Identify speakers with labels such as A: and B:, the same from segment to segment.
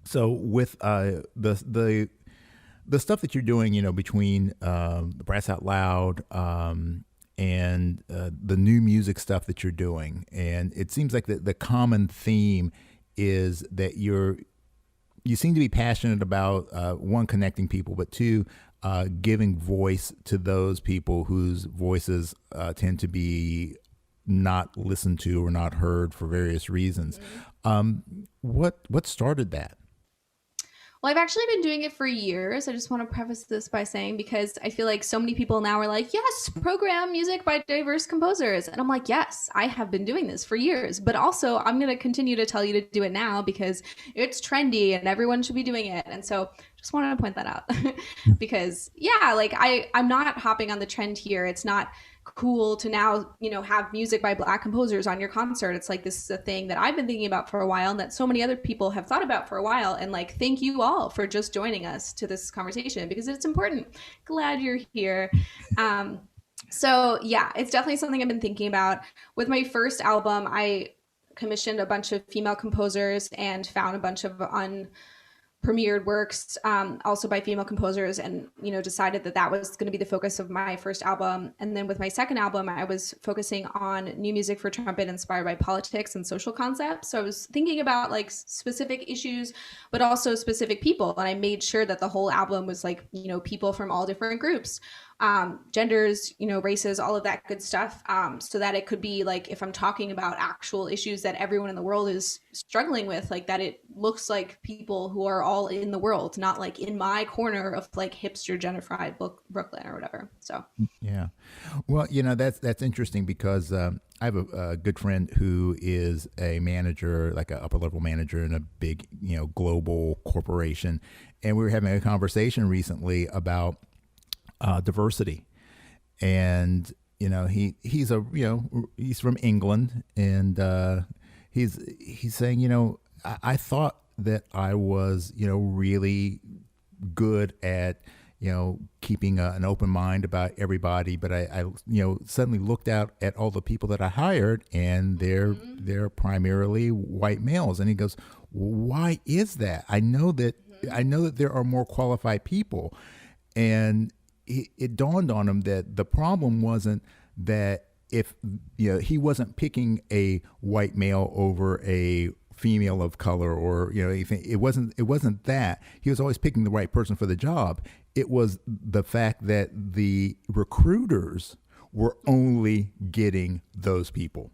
A: So with the stuff that you're doing, between the Brass Out Loud and the new music stuff that you're doing, and it seems like the common theme is that you seem to be passionate about one, connecting people, but two, giving voice to those people whose voices tend to be not listened to or not heard for various reasons. What started that?
B: Well, I've actually been doing it for years. I just want to preface this by saying because I feel like so many people now are like, yes, program music by diverse composers. And I'm like, yes, I have been doing this for years. But also, I'm going to continue to tell you to do it now because it's trendy and everyone should be doing it. And so just wanted to point that out because, yeah, like I'm not hopping on the trend here. It's not cool to now, have music by Black composers on your concert. It's like, this is a thing that I've been thinking about for a while and that so many other people have thought about for a while. And like, thank you all for just joining us to this conversation because it's important. Glad you're here. So yeah, it's definitely something I've been thinking about. With my first album, I commissioned a bunch of female composers and found a bunch of premiered works, also by female composers, and decided that that was going to be the focus of my first album. And then with my second album, I was focusing on new music for trumpet inspired by politics and social concepts. So I was thinking about like specific issues but also specific people, and I made sure that the whole album was like people from all different groups, genders, races, all of that good stuff, so that it could be like, if I'm talking about actual issues that everyone in the world is struggling with, like that it looks like people who are all in the world, not like in my corner of like hipster gentrified Brooklyn or whatever. So
A: Yeah. Well, that's interesting because I have a good friend who is a manager, like an upper level manager in a big, global corporation. And we were having a conversation recently about diversity. And, he's from England, and he's saying, I thought that I was, really good at keeping an open mind about everybody, but I suddenly looked out at all the people that I hired, and they're primarily white males. And he goes, why is that? I know that there are more qualified people. And it dawned on him that the problem wasn't that, if he wasn't picking a white male over a female of color, or anything. It wasn't that he was always picking the right person for the job. It was the fact that the recruiters were only getting those people.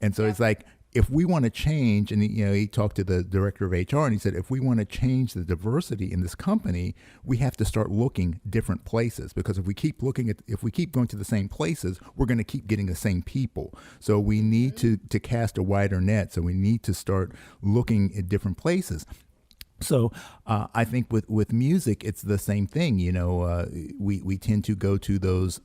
A: And so
B: yeah.
A: it's like, if we want to change, and he talked to the director of HR, and he said, if we want to change the diversity in this company, we have to start looking different places, because if we keep going to the same places, we're going to keep getting the same people. So we need to cast a wider net. So we need to start looking at different places. So I think with music, it's the same thing. We tend to go to those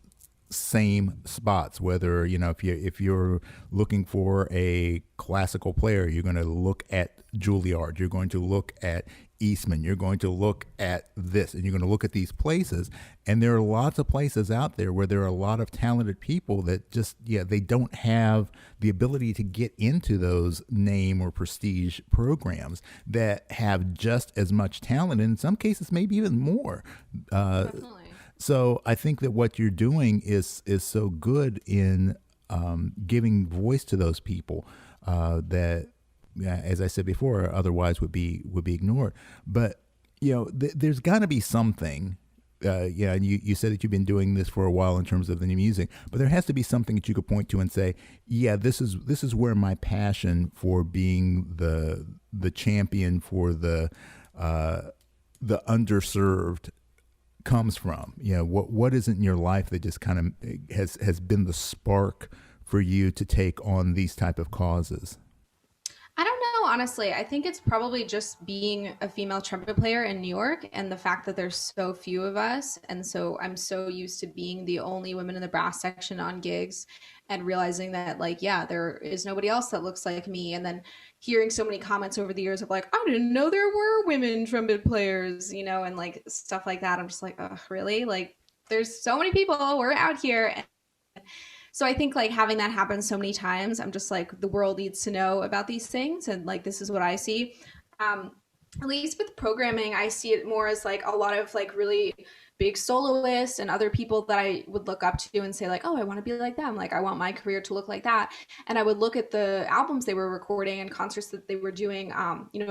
A: same spots. Whether if you're looking for a classical player, you're going to look at Juilliard, you're going to look at Eastman, you're going to look at this, and you're going to look at these places. And there are lots of places out there where there are a lot of talented people that just they don't have the ability to get into those name or prestige programs that have just as much talent, and in some cases maybe even more.
B: Definitely.
A: So I think that what you're doing is so good in giving voice to those people that, as I said before, otherwise would be ignored. But there's got to be something. And you said that you've been doing this for a while in terms of the new music, but there has to be something that you could point to and say, yeah, this is where my passion for being the champion for the underserved comes from. What is it in your life that just kind of has been the spark for you to take on these type of causes?
B: I don't know, honestly. I think it's probably just being a female trumpet player in New York and the fact that there's so few of us. And so I'm so used to being the only woman in the brass section on gigs and realizing that, like, yeah, there is nobody else that looks like me. And then hearing so many comments over the years of, like, I didn't know there were women trumpet players, and like stuff like that. I'm just like, oh, really? Like, there's so many people. We're out here. So I think like having that happen so many times, I'm just like, the world needs to know about these things, and like this is what I see. Um, At least with programming, I see it more as like a lot of like really big soloists and other people that I would look up to and say like, oh, I want to be like them. Like I want my career to look like that. And I would look at the albums they were recording and concerts that they were doing,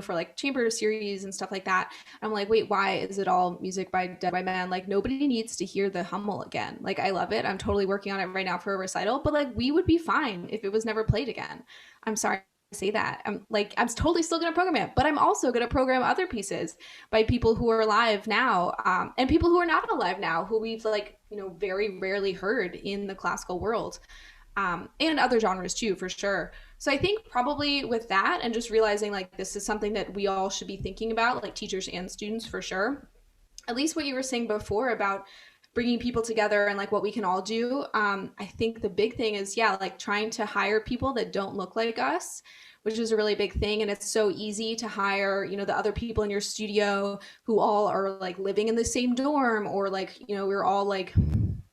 B: for like chamber series and stuff like that. I'm like, wait, why is it all music by dead by men? Like nobody needs to hear the Hummel again. Like I love it. I'm totally working on it right now for a recital, but like we would be fine if it was never played again. I'm sorry say that. I'm totally still going to program it, but I'm also going to program other pieces by people who are alive now, and people who are not alive now, who we've like, very rarely heard in the classical world, and other genres too, for sure. So I think probably with that and just realizing like this is something that we all should be thinking about, like teachers and students for sure. At least what you were saying before about bringing people together and like what we can all do. I think the big thing is, yeah, like trying to hire people that don't look like us, which is a really big thing. And it's so easy to hire, the other people in your studio who all are like living in the same dorm, or like, we're all like,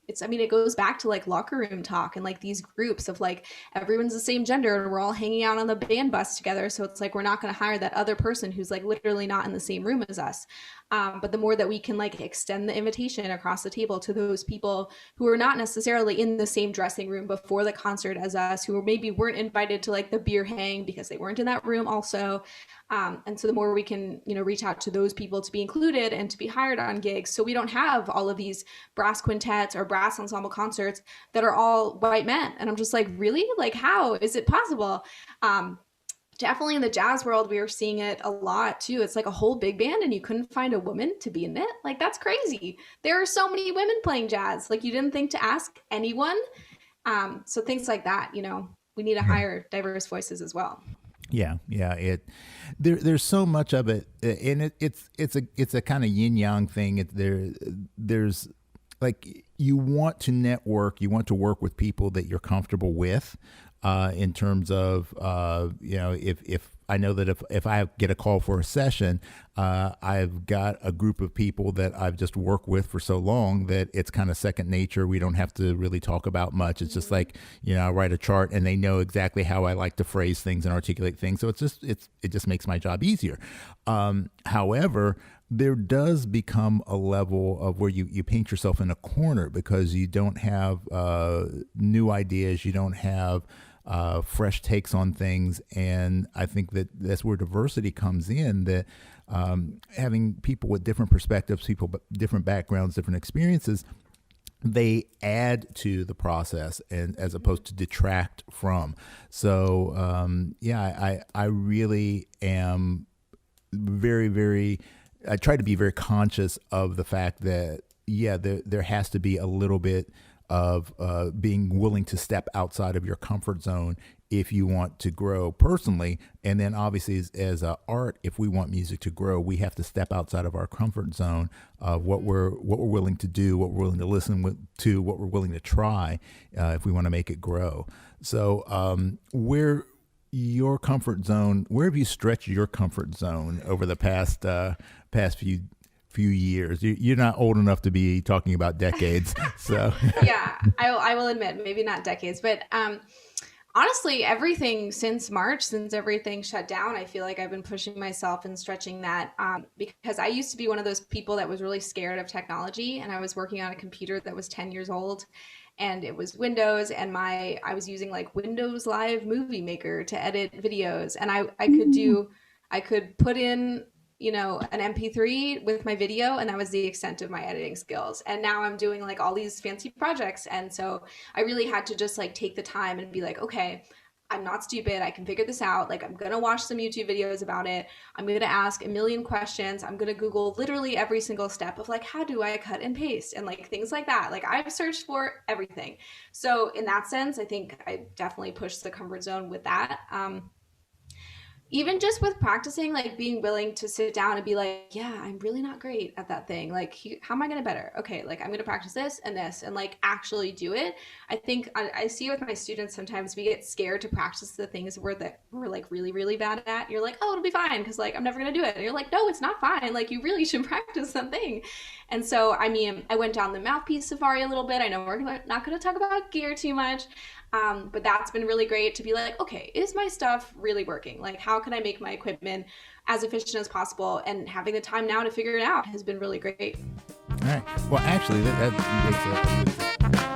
B: it goes back to like locker room talk and like these groups of like everyone's the same gender and we're all hanging out on the band bus together. So it's like we're not going to hire that other person who's like literally not in the same room as us. But the more that we can like extend the invitation across the table to those people who are not necessarily in the same dressing room before the concert as us, who maybe weren't invited to like the beer hang because they weren't in that room also. And so the more we can, reach out to those people to be included and to be hired on gigs, so we don't have all of these brass quintets or brass ensemble concerts that are all white men. And I'm just like, really? Like, how is it possible? Definitely in the jazz world, we were seeing it a lot too. It's like a whole big band and you couldn't find a woman to be in it. Like, that's crazy. There are so many women playing jazz. Like, you didn't think to ask anyone. So things like that, we need to hire diverse voices as well.
A: Yeah, yeah. There's so much of it, and it's a kind of yin yang thing. There's like you want to network, you want to work with people that you're comfortable with, in terms of if I know that if I get a call for a session, I've got a group of people that I've just worked with for so long that it's kind of second nature. We don't have to really talk about much. It's just like, I write a chart and they know exactly how I like to phrase things and articulate things. So it just makes my job easier. However, there does become a level of where you paint yourself in a corner because you don't have new ideas. You don't have fresh takes on things. And I think that that's where diversity comes in, that having people with different perspectives, people with different backgrounds, different experiences, they add to the process and as opposed to detract from. So I really am very, very, I try to be very conscious of the fact that, there has to be a little bit of being willing to step outside of your comfort zone if you want to grow personally. And then obviously as a art, if we want music to grow, we have to step outside of our comfort zone of what we're willing to do, what we're willing to listen to, what we're willing to try, if we want to make it grow. So where have you stretched your comfort zone over the past few years? You're not old enough to be talking about decades, so
B: Yeah, I will admit, maybe not decades, but honestly, everything since March, since everything shut down, I feel like I've been pushing myself and stretching that, because I used to be one of those people that was really scared of technology, and I was working on a computer that was 10 years old, and it was Windows, and I was using like Windows Live Movie Maker to edit videos, and I could put in an MP3 with my video, and that was the extent of my editing skills. And now I'm doing like all these fancy projects. And so I really had to just like take the time and be like, okay, I'm not stupid. I can figure this out. Like, I'm going to watch some YouTube videos about it. I'm going to ask a million questions. I'm going to Google literally every single step of like, how do I cut and paste and like things like that. Like, I've searched for everything. So in that sense, I think I definitely pushed the comfort zone with that. Even just with practicing, like being willing to sit down and be like, yeah, I'm really not great at that thing. Like, how am I going to better? Okay, like I'm going to practice this and like actually do it. I think I see with my students, sometimes we get scared to practice the things we're like really, really bad at. You're like, oh, it'll be fine because like I'm never going to do it. And you're like, no, it's not fine. Like, you really should practice something. And so, I mean, I went down the mouthpiece safari a little bit. I know we're not going to talk about gear too much. But that's been really great to be like, okay, is my stuff really working? Like, how can I make my equipment as efficient as possible, and having the time now to figure it out has been really great.
A: All right. Well, actually, that makes